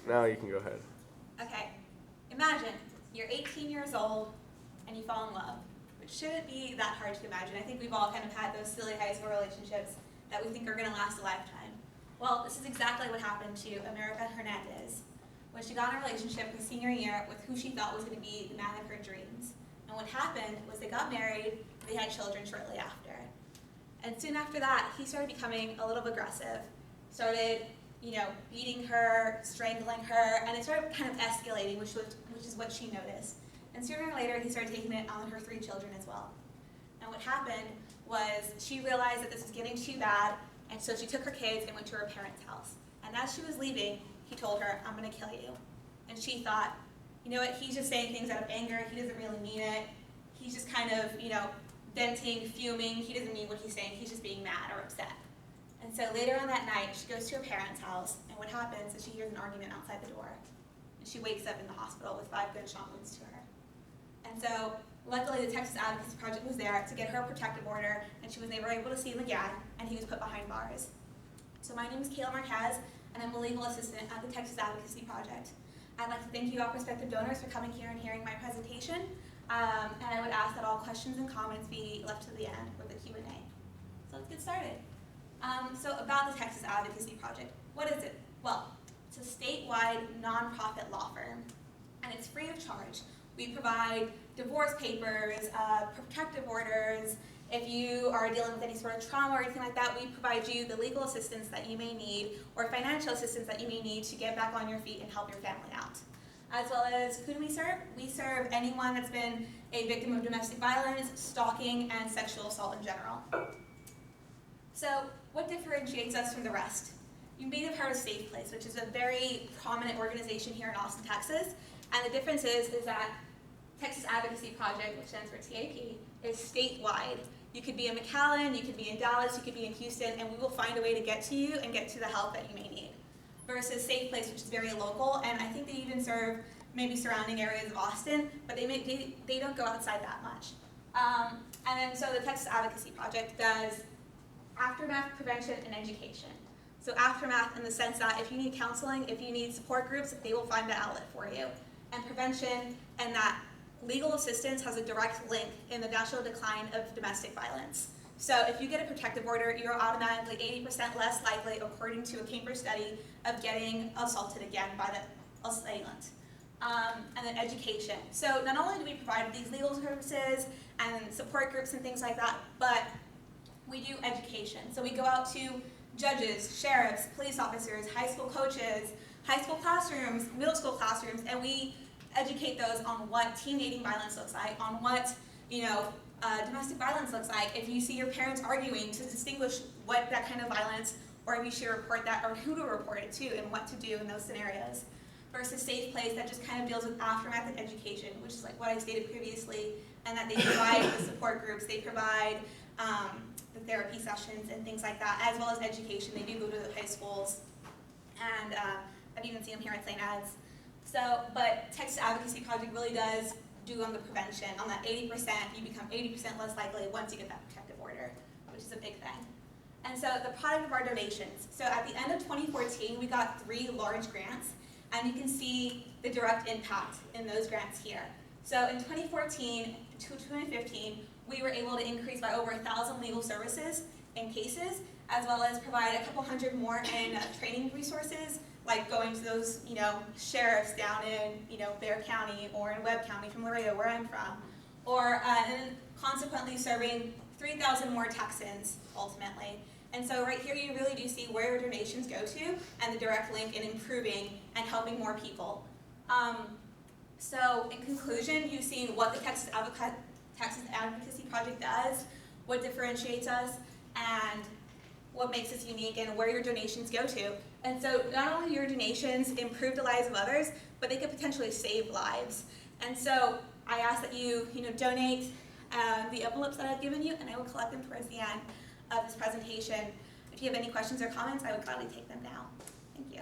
Now you can go ahead. Okay, imagine you're 18 years old and you fall in love, which shouldn't be that hard to imagine. I think we've all kind of had those silly high school relationships that we think are going to last a lifetime. Well, this is exactly what happened to America Hernandez when she got in a relationship her senior year with who she thought was going to be the man of her dreams. And what happened was they got married, they had children shortly after. And soon after that, he started becoming a little aggressive, started beating her, strangling her, and it started kind of escalating, which is what she noticed. And sooner or later, he started taking it on her 3 children as well. And what happened was she realized that this was getting too bad, and so she took her kids and went to her parents' house. And as she was leaving, he told her, "I'm going to kill you." And she thought, you know what, he's just saying things out of anger, he doesn't really mean it. He's just kind of, venting, fuming, he doesn't mean what he's saying, he's just being mad or upset. And so later on that night, she goes to her parents' house, and what happens is she hears an argument outside the door. And she wakes up in the hospital with 5 gunshot wounds to her. And so luckily the Texas Advocacy Project was there to get her a protective order, and she was never able to see him again, and he was put behind bars. So my name is Kayla Marquez, and I'm a legal assistant at the Texas Advocacy Project. I'd like to thank you all prospective donors for coming here and hearing my presentation, and I would ask that all questions and comments be left to the end with the Q&A. So let's get started. So about the Texas Advocacy Project, what is it? Well, it's a statewide nonprofit law firm, and it's free of charge. We provide divorce papers, protective orders. If you are dealing with any sort of trauma or anything like that, we provide you the legal assistance that you may need or financial assistance that you may need to get back on your feet and help your family out. As well as, who do we serve? We serve anyone that's been a victim of domestic violence, stalking, and sexual assault in general. So, what differentiates us from the rest? You may have heard of Safe Place, which is a very prominent organization here in Austin, Texas. And the difference is that Texas Advocacy Project, which stands for TAP, is statewide. You could be in McAllen, you could be in Dallas, you could be in Houston, and we will find a way to get to you and get to the help that you may need. Versus Safe Place, which is very local, and I think they even serve maybe surrounding areas of Austin, but they don't go outside that much. And then so the Texas Advocacy Project does aftermath prevention and education. So aftermath in the sense that if you need counseling, if you need support groups, they will find the outlet for you. And prevention and that legal assistance has a direct link in the national decline of domestic violence. So if you get a protective order, you're automatically 80% less likely, according to a Cambridge study, of getting assaulted again by the assailant. And then education. So not only do we provide these legal services and support groups and things like that, but we do education. So we go out to judges, sheriffs, police officers, high school coaches, high school classrooms, middle school classrooms, and we educate those on what teen dating violence looks like, on what domestic violence looks like. If you see your parents arguing, to distinguish what that kind of violence, or if you should report that, or who to report it to, and what to do in those scenarios. Versus Safe Place, that just kind of deals with aftermath and education, which is like what I stated previously, and that they provide the support groups, they provide the therapy sessions and things like that, as well as education. They do go to the high schools, and I've even seen them here at St. Ed's. So, but Texas Advocacy Project really does do on the prevention. On that 80%, you become 80% less likely once you get that protective order, which is a big thing. And so the product of our donations. So at the end of 2014, we got 3 large grants, and you can see the direct impact in those grants here. So in 2014 to 2015, we were able to increase by over 1,000 legal services and cases, as well as provide a couple hundred more in training resources, like going to those, sheriffs down in, Bexar County or in Webb County from Laredo, where I'm from, or and consequently serving 3,000 more Texans ultimately. And so right here, you really do see where your donations go to and the direct link in improving and helping more people. So in conclusion, you've seen what the Texas Advocacy Project does, what differentiates us, and what makes us unique, and where your donations go to. And so not only your donations improve the lives of others, but they could potentially save lives. And so I ask that you, donate the envelopes that I've given you, and I will collect them towards the end of this presentation. If you have any questions or comments, I would gladly take them now. Thank you.